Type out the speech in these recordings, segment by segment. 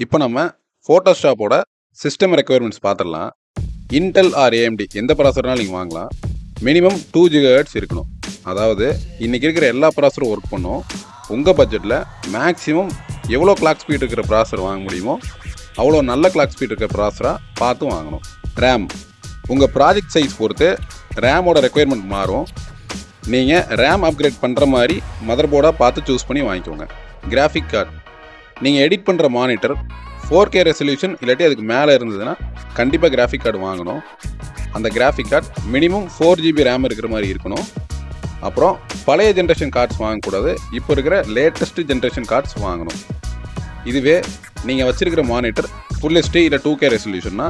இப்போ நம்ம ஃபோட்டோஷாப்போட system requirements பார்த்துடலாம். இன்டெல் ஆர் ஏஎம்டி எந்த ப்ராசர்னாலும் நீங்கள் வாங்கலாம். மினிமம் 2 GHz இருக்கணும். அதாவது இன்றைக்கி இருக்கிற எல்லா ப்ராசரும் ஒர்க் பண்ணும். உங்கள் பட்ஜெட்டில் மேக்ஸிமம் எவ்வளோ கிளாக் ஸ்பீட் இருக்கிற ப்ராசர் வாங்க முடியுமோ அவ்வளோ நல்ல கிளாக் ஸ்பீட் இருக்கிற ப்ராசராக பார்த்து வாங்கணும். ரேம் உங்கள் ப்ராஜெக்ட் சைஸ் பொறுத்து ரேமோட ரெக்குயர்மெண்ட் மாறும். நீங்கள் ரேம் அப்கிரேட் பண்ணுற மாதிரி மதர் போர்டாக பார்த்து சூஸ் பண்ணி வாங்கிக்கோங்க. கிராஃபிக் கார்டு நீங்கள் எடிட் பண்ணுற மானிட்டர் 4K ரெசல்யூஷன் இல்லாட்டி அதுக்கு மேலே இருந்ததுன்னா கண்டிப்பாக கிராஃபிக் கார்டு வாங்கணும். அந்த graphic card minimum 4 GB RAM இருக்கிற மாதிரி இருக்கணும். அப்புறம் பழைய ஜென்ரேஷன் கார்ட்ஸ் வாங்கக்கூடாது, இப்போ இருக்கிற லேட்டஸ்ட் ஜென்ரேஷன் கார்ட்ஸ் வாங்கணும். இதுவே நீங்கள் வச்சுருக்கிற மானிட்டர் ஃபுல் HD இல்லை 2K ரெசல்யூஷன்னா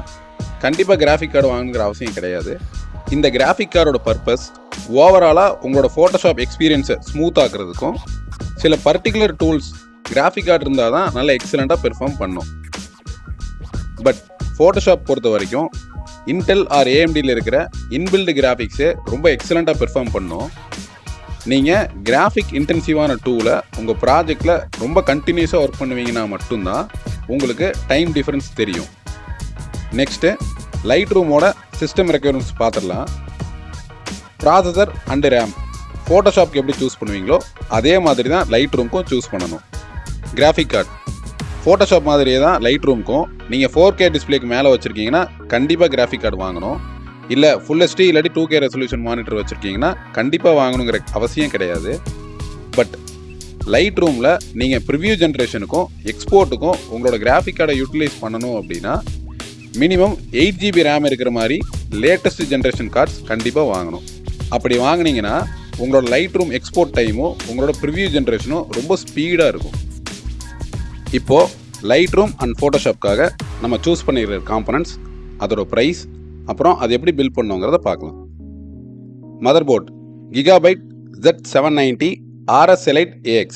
கண்டிப்பாக கிராஃபிக் கார்டு வாங்குங்கிற அவசியம் கிடையாது. இந்த கிராஃபிக் கார்டோட பர்பஸ் ஓவராலாக உங்களோட ஃபோட்டோஷாப் எக்ஸ்பீரியன்ஸை ஸ்மூத் ஆக்குறதுக்கும் சில பர்டிகுலர் டூல்ஸ் கிராஃபிக் கார்டு இருந்தால் தான் நல்லா எக்ஸலண்ட்டாக பெர்ஃபார்ம் பண்ணும். பட் ஃபோட்டோஷாப் பொறுத்த வரைக்கும் இன்டெல் ஆர் ஏஎம்டியில் இருக்கிற இன்பில்டு கிராஃபிக்ஸே ரொம்ப எக்ஸலண்ட்டாக பெர்ஃபார்ம் பண்ணும். நீங்கள் கிராஃபிக் இன்டென்சிவான டூலை உங்கள் ப்ராஜெக்டில் ரொம்ப கண்டினியூஸாக ஒர்க் பண்ணுவீங்கன்னா மட்டும்தான் உங்களுக்கு டைம் டிஃப்ரென்ஸ் தெரியும். நெக்ஸ்ட்டு லைட்ரூமோட சிஸ்டம் ரெக்குயர்மெண்ட்ஸ் பார்த்துடலாம். ப்ராசஸர் அண்டு ரேம் ஃபோட்டோஷாப்க்கு எப்படி சூஸ் பண்ணுவீங்களோ அதே மாதிரி தான் லைட்ரூம்க்கும் சூஸ் பண்ணணும். கிராஃபிக் கார்டு ஃபோட்டோஷாப் மாதிரியே தான் லைட்ரூம்க்கும். நீங்கள் 4K டிஸ்பிளேக்கு மேலே வச்சுருக்கீங்கன்னா கண்டிப்பாக கிராஃபிக் கார்டு வாங்கணும். இல்லை ஃபுல் HD இல்லாட்டி 2K ரெசல்யூஷன் மானிட்டர் வச்சுருக்கீங்கன்னா கண்டிப்பாக வாங்கணுங்கிற அவசியம் கிடையாது. பட் லைட்ரூமில் நீங்கள் ப்ரிவ்யூ ஜென்ரேஷனுக்கும் எக்ஸ்போர்ட்டுக்கும் உங்களோட கிராஃபிக் கார்டை யூட்டிலைஸ் பண்ணணும் அப்படின்னா மினிமம் 8 GB ரேம் இருக்கிற மாதிரி லேட்டஸ்ட் ஜென்ரேஷன் கார்ட்ஸ் கண்டிப்பாக வாங்கணும். அப்படி வாங்கினீங்கன்னா உங்களோட லைட்ரூம் எக்ஸ்போர்ட் டைமும் உங்களோட ப்ரிவ்யூ ஜென்ரேஷனும் ரொம்ப ஸ்பீடாக இருக்கும். இப்போது லைட்ரூம் அண்ட் ஃபோட்டோஷாப்காக நம்ம சூஸ் பண்ணிக்கிற காம்பனன்ட்ஸ், அதோட ப்ரைஸ், அப்புறம் அது எப்படி பில்ட் பண்ணுங்கிறத பார்க்கலாம். Motherboard Gigabyte Z790 RS Elite AX.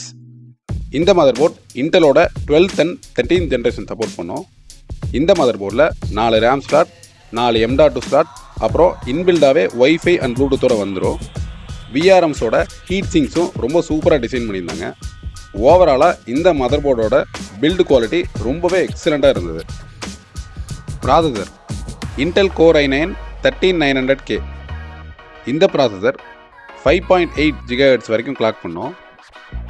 இந்த மதர் போர்ட் இன்டெலோட 12th and 13th generation support பண்ணோம். இந்த மதர் போர்டில் 4 ரேம் ஸ்லாட், 4 M.2 ஸ்லாட், அப்புறம் இன்பில்டாகவே ஒய்ஃபை அண்ட் ப்ளூடூத்தோட வந்துடும். விஆர்எம்ஸோட ஹீட் சிங்ஸும் ரொம்ப சூப்பராக டிசைன் பண்ணியிருந்தாங்க. ஓவராலாக இந்த மதர் போர்டோட பில்டு குவாலிட்டி ரொம்பவே எக்ஸலண்ட்டாக இருந்தது. Processor Intel Core i9 13900K. இந்த ப்ராசஸர் 5.8 GHz வரைக்கும் கிளாக் பண்ணோம்.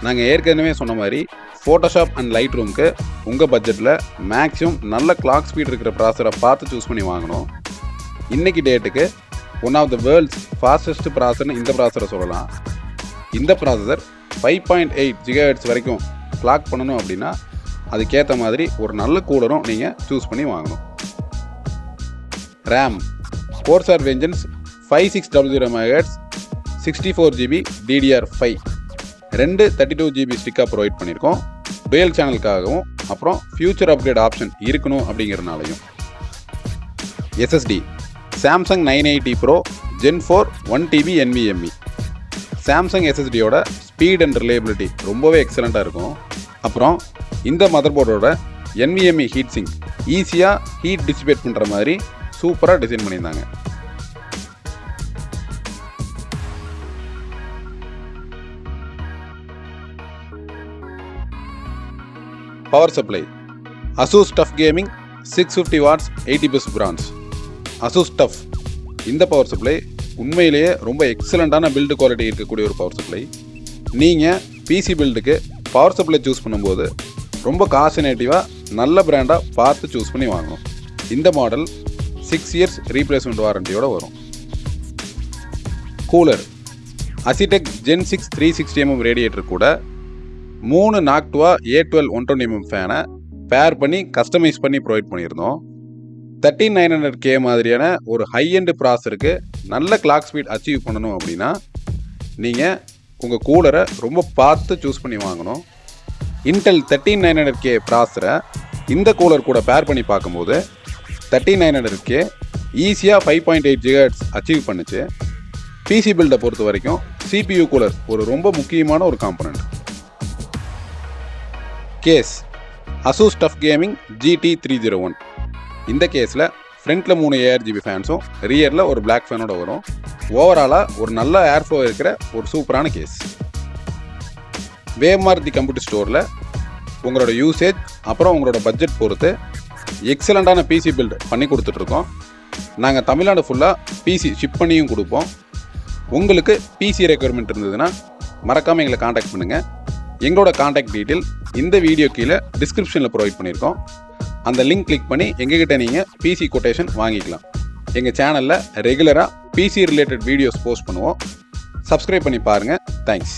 நாங்கள் ஏற்கனவே சொன்ன மாதிரி ஃபோட்டோஷாப் அண்ட் லைட்ரூம்க்கு உங்கள் பட்ஜெட்டில் மேக்ஸிமம் நல்ல கிளாக் ஸ்பீட் இருக்கிற ப்ராசஸரை பார்த்து சூஸ் பண்ணி வாங்கணும். இன்றைக்கி டேட்டுக்கு one of the world's fastest ப்ராசர்னு இந்த ப்ராசரை சொல்லலாம். இந்த ப்ராசஸர் 5.8 GHz வரைக்கும் கிளாக் பண்ணணும் அப்படின்னா அதுக்கேற்ற மாதிரி ஒரு நல்ல கூலரும் நீங்கள் சூஸ் பண்ணி வாங்கணும். RAM Corsair Vengeance 5600 MHz 64 GB DDR5 2 32 GB ஸ்டிக்காக ப்ரொவைட் பண்ணியிருக்கோம். டுயல் சேனலுக்காகவும் அப்புறம் ஃபியூச்சர் அப்கிரேட் ஆப்ஷன் இருக்கணும் அப்படிங்கிறனாலையும். SSD Samsung 980 Pro Gen 4 1 TB NVMe. Samsung SSDயோட ஸ்பீட் அண்ட் ரிலையபிலிட்டி ரொம்பவே எக்ஸலண்ட்டாக இருக்கும். அப்புறம் இந்த மதர் போர்டோட NVMe ஹீட் சிங்க் ஈஸியாக ஹீட் டிசிபேட் பண்ணுற மாதிரி சூப்பராக டிசைன் பண்ணியிருந்தாங்க. Power supply ASUS TUF Gaming 650 watts 80 bus bronze. ASUS TUF இந்த பவர் சப்ளை உண்மையிலேயே ரொம்ப எக்ஸலண்ட்டான பில்டு குவாலிட்டி இருக்கக்கூடிய ஒரு பவர் சப்ளை. நீங்கள் பிசி பில்டுக்கு பவர் சப்ளை சூஸ் பண்ணும்போது ரொம்ப காஸ்டினேட்டிவாக நல்ல பிராண்டாக பார்த்து சூஸ் பண்ணி வாங்கணும். இந்த மாடல் 6 years ரீப்ளேஸ்மெண்ட் வாரண்டியோடு வரும். கூலர் அசிடெக் Gen 6 360mm ரேடியேட்டர் கூட 3 நாக்டுவா A12 120mm ஃபேனை பேர் பண்ணி கஸ்டமைஸ் பண்ணி ப்ரொவைட் பண்ணியிருந்தோம். 13900K மாதிரியான ஒரு ஹை எண்ட் ப்ராசருக்கு நல்ல கிளாக் ஸ்பீட் அச்சீவ் பண்ணணும் அப்படின்னா நீங்கள் உங்கள் கூலரை ரொம்ப பார்த்து சூஸ் பண்ணி வாங்கணும். இன்டெல் 13900K ப்ராசரை இந்த கூலர் கூட பேர் பண்ணி பார்க்கும்போது 13900K ஈஸியாக 5.8 GHz அச்சீவ் பண்ணுச்சு. பிசி பில்டை பொறுத்த வரைக்கும் CPU கூலர் ஒரு ரொம்ப முக்கியமான ஒரு component. Case ASUS TUF Gaming GT301. இந்த கேஸில் ஃப்ரண்ட்டில் 3 ARGB ஃபேன்ஸும் ரியரில் ஒரு பிளாக் ஃபேனோட வரும். ஓவராலாக ஒரு நல்ல ஏர் ஃப்ளோ இருக்கிற ஒரு சூப்பரான கேஸ். வேவ்மார்க் தி கம்ப்யூட்டர் ஸ்டோரில் உங்களோட யூசேஜ் அப்புறம் உங்களோட பட்ஜெட் பொறுத்து எக்ஸலண்ட்டான பிசி பில்டு பண்ணி கொடுத்துட்ருக்கோம். நாங்கள் தமிழ்நாடு ஃபுல்லாக பிசி ஷிப் பண்ணியும் கொடுப்போம். உங்களுக்கு பிசி ரெக்யர்மெண்ட் இருந்ததுன்னா மறக்காமல் எங்களை காண்டாக்ட் பண்ணுங்கள். எங்களோட காண்டாக்ட் டீட்டெயில் இந்த வீடியோ கீழே டிஸ்கிரிப்ஷனில் ப்ரொவைட் பண்ணியிருக்கோம். அந்த லிங்க் கிளிக் பண்ணி எங்ககிட்ட நீங்கள் பிசி கொட்டேஷன் வாங்கிக்கலாம். எங்கள் சேனலில் ரெகுலராக பிசி ரிலேட்டட் வீடியோஸ் போஸ்ட் பண்ணுவோம். சப்ஸ்கிரைப் பண்ணி பாருங்கள். தேங்க்ஸ்.